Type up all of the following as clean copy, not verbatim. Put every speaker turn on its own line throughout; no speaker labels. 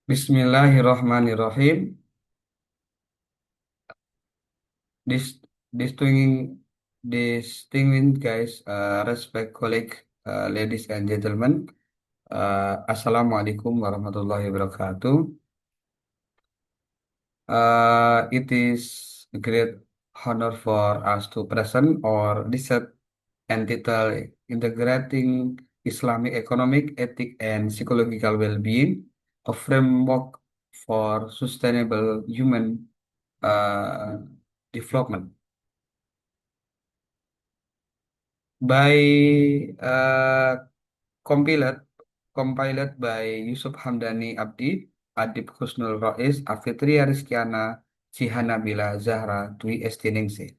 Bismillahirrahmanirrahim. Dis distinguished guys, respect colleague, ladies and gentlemen. Assalamualaikum warahmatullahi wabarakatuh. It is a great honor for us to present or dissect entitled Integrating Islamic Economic, Ethic, and Psychological Well-being, a framework for sustainable human uh, development. By compiled compiled by Yusuf Hamdani Abdi, Adib Husnul Rais, Afitria Rizkiana, Cihana Bila Zahra, Dwi Estiningsih.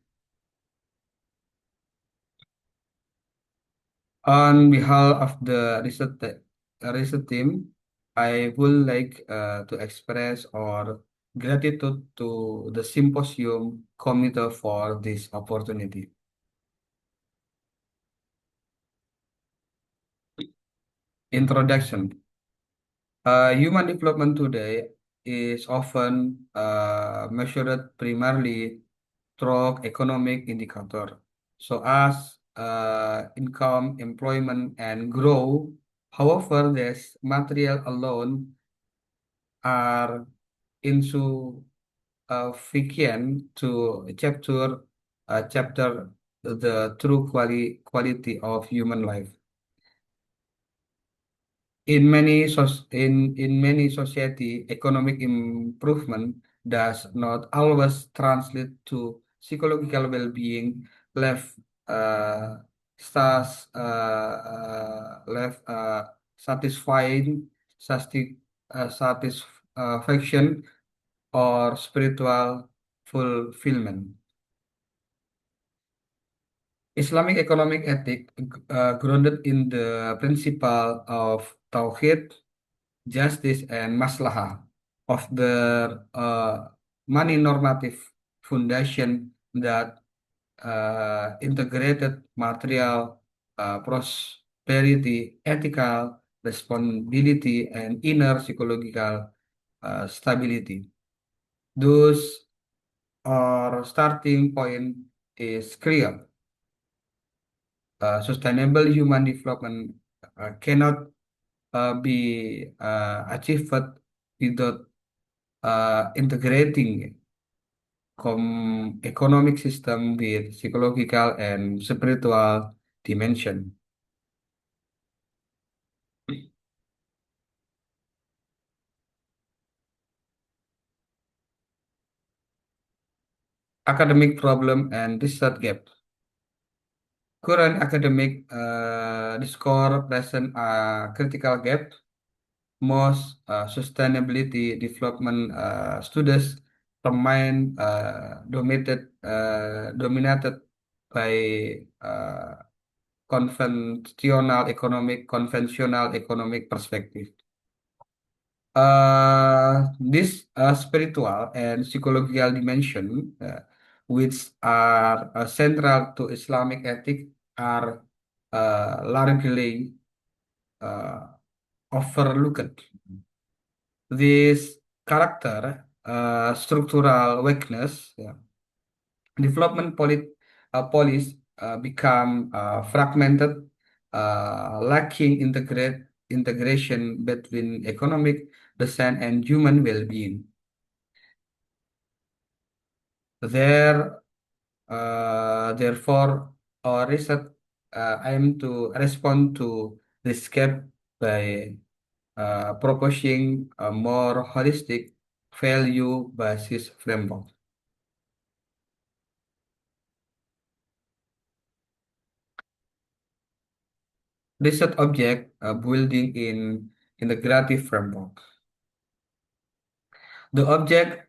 On behalf of the research team, I would like to express our gratitude to the symposium committee for this opportunity. Introduction. Human development today is often measured primarily through economic indicator, so as income, employment, and growth. However, this material alone are insufficient to chapter the true quality of human life. In many society, economic improvement does not always translate to psychological well-being. Left uh, stars left satisfying satisfaction or spiritual fulfillment. Islamic economic ethic grounded in the principle of Tawhid, justice, and maslahah of the money normative foundation that integrated material prosperity, ethical responsibility, and inner psychological stability. Those our starting point is clear. Sustainable human development cannot be achieved without integrating economic system with psychological and spiritual dimension. Academic problem and research gap. Current academic discourse present a critical gap. Most sustainability development studies remain dominated by conventional economic perspective. This spiritual and psychological dimension, which are central to Islamic ethic, are largely uh, overlooked. This character, structural weakness, yeah, development policy become fragmented, lacking integration between economic design and human well-being. There, therefore, our research aim to respond to this gap by proposing a more holistic value-based framework. Research object building in integrative framework. The object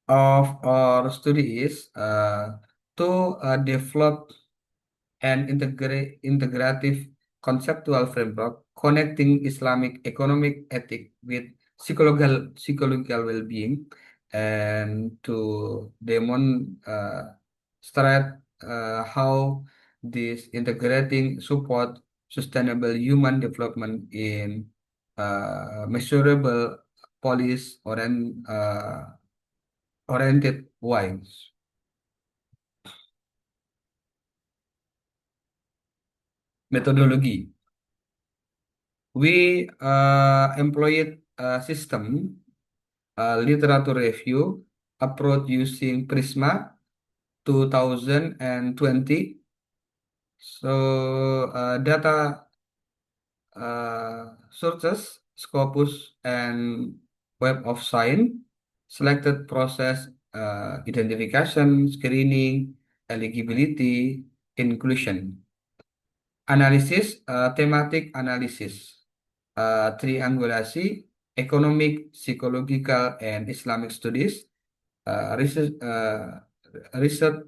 of our study is to develop an integrative conceptual framework connecting Islamic economic ethic with psychological well-being and to demonstrate how this integrating support sustainable human development in measurable police oriented wise. Methodology. We employed a system, literature review approach using Prisma 2020. So data sources, Scopus, and Web of Science, selected process identification, screening, eligibility, inclusion. Analysis, thematic analysis, triangulasi, economic, psychological, and Islamic studies, research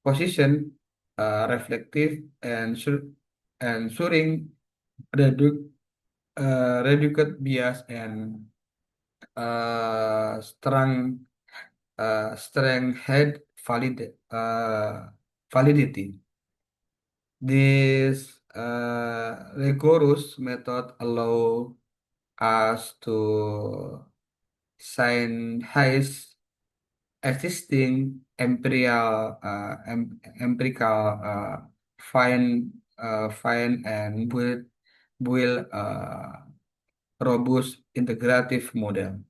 position, reflective, and ensuring reduce reduced bias and strength head validity. This rigorous method allow us to synthesize existing empirical find and build robust integrative model.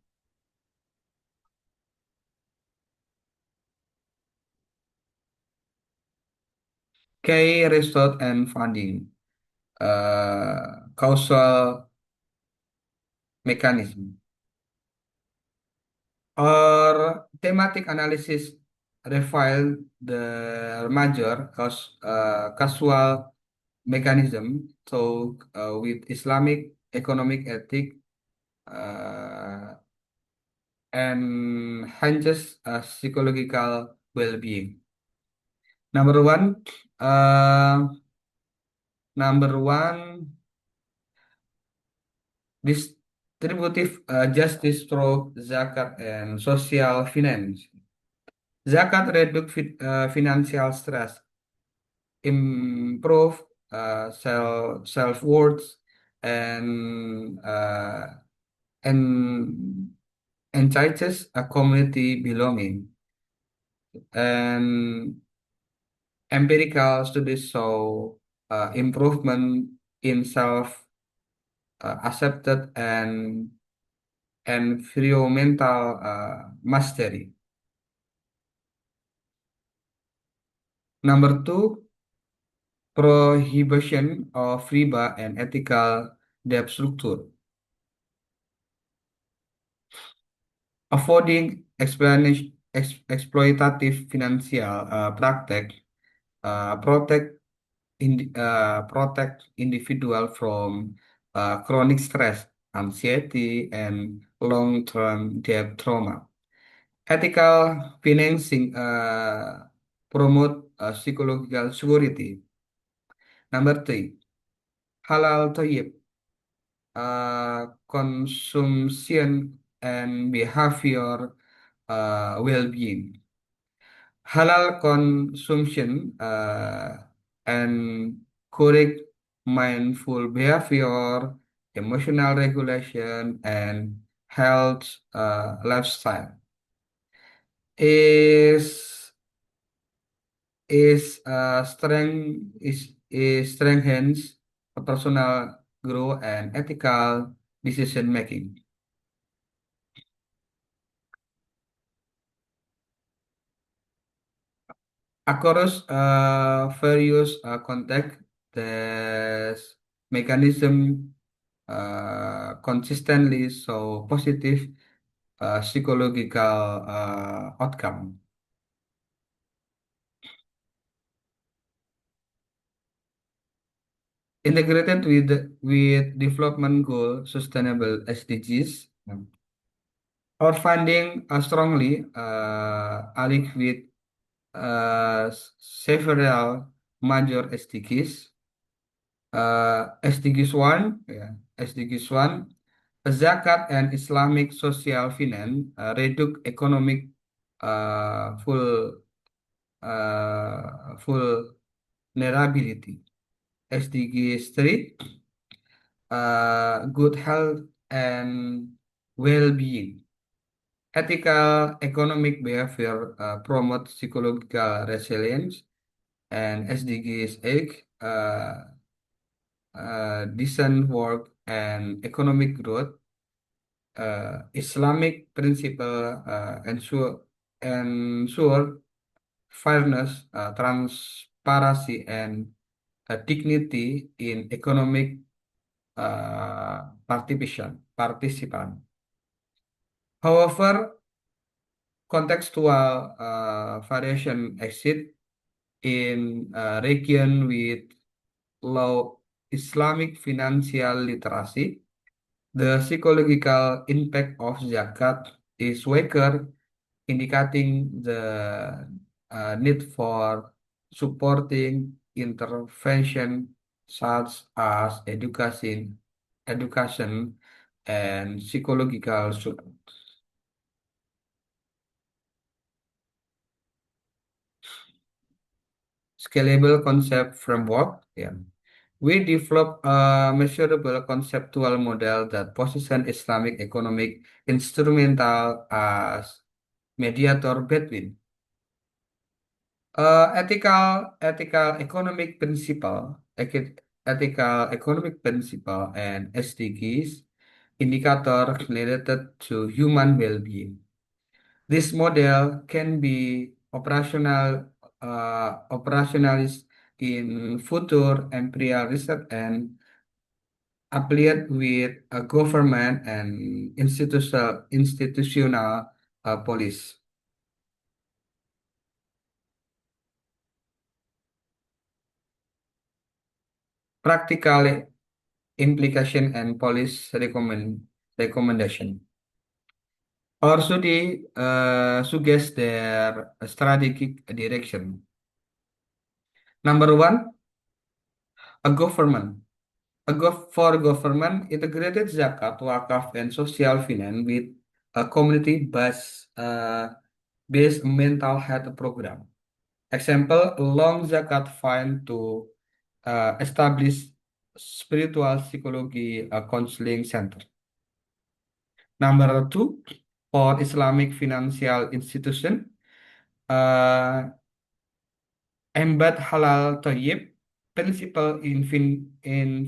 Key result and funding. Causal mechanism or thematic analysis reveal the major causal mechanism. So with Islamic economic ethic uh, and enhances psychological well-being. Number one, uh, number one, distributive justice through zakat and social finance. Zakat reduce financial stress, improve self worth, and and encourages a community belonging. And empirical studies show improvement in self accepted and environmental mastery. Number two, prohibition of riba and ethical debt structure. Avoiding exploitative financial practice protect individual from chronic stress, anxiety, and long-term debt trauma. Ethical financing promote psychological security. Number three, halal toyib, consumption and behavior well-being. Halal consumption and correct mindful behavior, emotional regulation, and health lifestyle is is strengthens personal growth and ethical decision making. Across various context, the mechanism consistently so positive psychological outcome. Integrated with development goal sustainable SDGs, our funding strongly aligned with several major SDGs. SDGs 1, yeah, SDGs 1, zakat and Islamic social finance reduce economic vulnerability. SDGs 3, good health and well-being. Ethical economic behavior promotes psychological resilience and SDGs 8, decent work and economic growth. Islamic principle ensure fairness, transparency, and dignity in economic participant. However, contextual variation exist in region with low Islamic financial literacy. The psychological impact of zakat is weaker, indicating the need for supporting intervention such as education and psychological support. Scalable concept framework. Yeah. We develop a measurable conceptual model that positions Islamic economic instrumental as mediator between ethical economic principle and SDGs indicator related to human well-being. This model can be operationalized in future empirical research and applied with a government and institutional policy. Practical implication and policy recommendation. Or should they suggest their strategic direction? Number one, a government. For government, integrated zakat, wakaf, and social finance with a community based mental health program. Example, long zakat fund to establish spiritual psychology counseling center. Number two, for Islamic financial institution, uh, embed halal thayyib principle in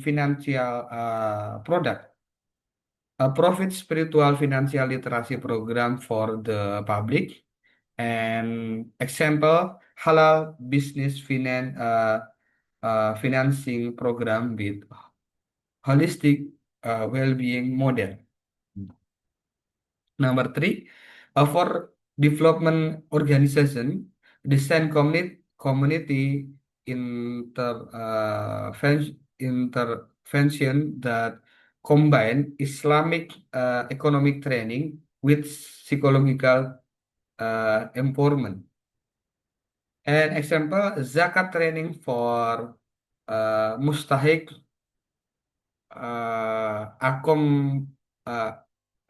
financial product. A profit spiritual financial literacy program for the public. And example, halal business financing program with holistic well-being model. Number three, for development organization, design community intervention that combine Islamic economic training with psychological empowerment. An example, zakat training for mustahik akom uh,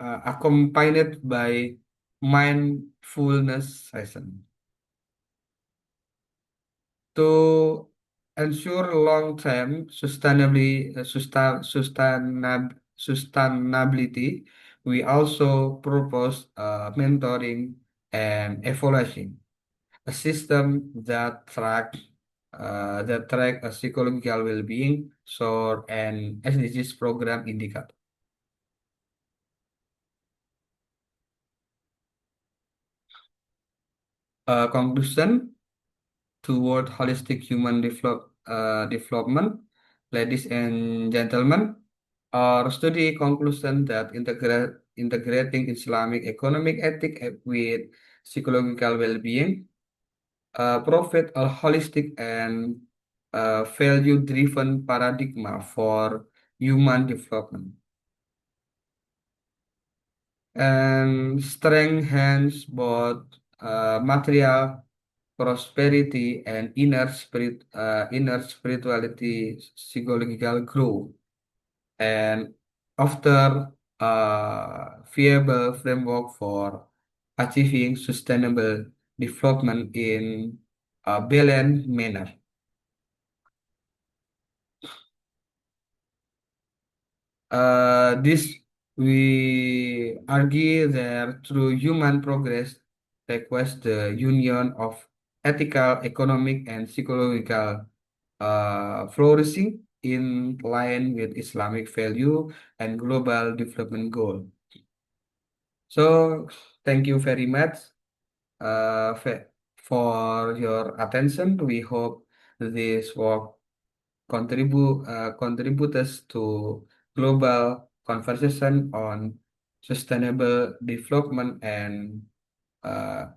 accompanied by mindfulness session to ensure long-term sustainability. We also propose mentoring and evaluation, a system that track a psychological well-being, SOAR, and SDGs program indicator. Conclusion toward holistic human development, ladies and gentlemen, our study conclusion that integrating Islamic economic ethic with psychological well-being provide a holistic and value-driven paradigm for human development and strengthens both material prosperity and inner spirituality, psychological growth, and after a viable framework for achieving sustainable development in a balanced manner. This We argue that through human progress requires the union of ethical, economic, and psychological flourishing in line with Islamic value and global development goal. So, thank you very much for your attention. We hope this work contributes to global conversation on sustainable development and uh,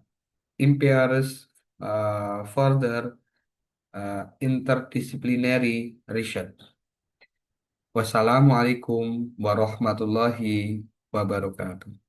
empowers further interdisciplinary research. Wassalamualaikum warahmatullahi wabarakatuh.